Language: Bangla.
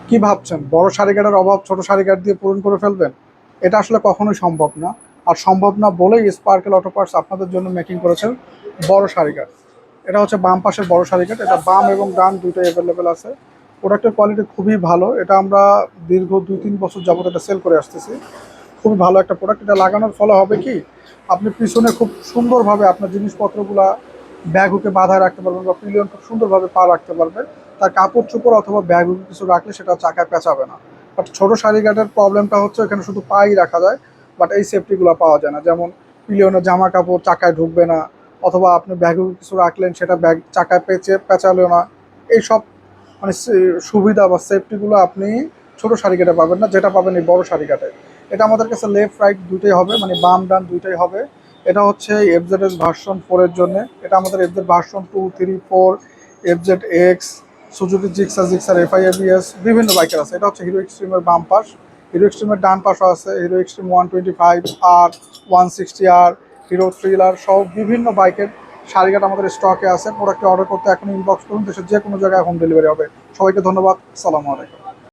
কি ভাবছেন বড় সারিকাটার অভাব ছোট সারিকাট দিয়ে পূরণ করে ফেলবেন? এটা আসলে কখনোই সম্ভব না। আর সম্ভব না বলেই স্পার্কেল অটো পার্টস আপনাদের জন্য মেকিং করেছেন বড় সারিকাট। এটা হচ্ছে বাম পাশের বড় সারিকাট, এটা বাম এবং ডান দুটোই অ্যাভেলেবেল আছে। প্রোডাক্টের কোয়ালিটি খুবই ভালো, এটা আমরা দীর্ঘ 2-3 বছর যাবত এটা সেল করে আসতেছি। খুবই ভালো একটা প্রোডাক্ট। এটা লাগানোর ফলে হবে কি, আপনি পিছনে খুব সুন্দরভাবে আপনার জিনিসপত্রগুলা ব্যাগ হুকে বাঁধায় রাখতে পারবেন বা পিলিয়ন খুব সুন্দরভাবে পা রাখতে পারবেন। তার কাপড় চোপড় অথবা ব্যাগ হুকে কিছু রাখলে সেটা চাকায় পেঁচাবে না। বাট ছোটো সারি গার্ডের প্রবলেমটা হচ্ছে এখানে শুধু পাই রাখা যায়, বাট এই সেফটিগুলো পাওয়া যায় না। যেমন পিলিয়নের জামা কাপড় চাকায় ঢুকবে না, অথবা আপনি ব্যাগ হুকে কিছু রাখলেন সেটা ব্যাগ চাকায় পেঁচালো না। এইসব মানে সুবিধা বা সেফটিগুলো আপনি ছোট সারিকাটে পাবেন না, যেটা পাবেন এই বড় সারিকাটে। এটা আমাদের কাছে লেফট রাইট দুটোই হবে, মানে বাম ডান দুইটাই হবে। এটা হচ্ছে এফজেড ভার্সন 4 এর জন্য। এটা আমাদের FZ version 2, 3, 4, FZ x, Suzuki Gixxer FI ABS বিভিন্ন বাইকের আছে। এটা হচ্ছে হিরো এক্সট্রিমের বাম পাশ। হিরো এক্সট্রিমের ডান পাশও আছে, hero extreme 125R, 160R, hero thriller সহ বিভিন্ন বাইকের সারিকাট আমাদের স্টকে আছে। প্রোডাক্টটি অর্ডার করতে এখন ইনবক্স করুন, দেশের যে কোনো জায়গায় হোম ডেলিভারি হবে। সবাইকে ধন্যবাদ, সালামু আলাইকুম।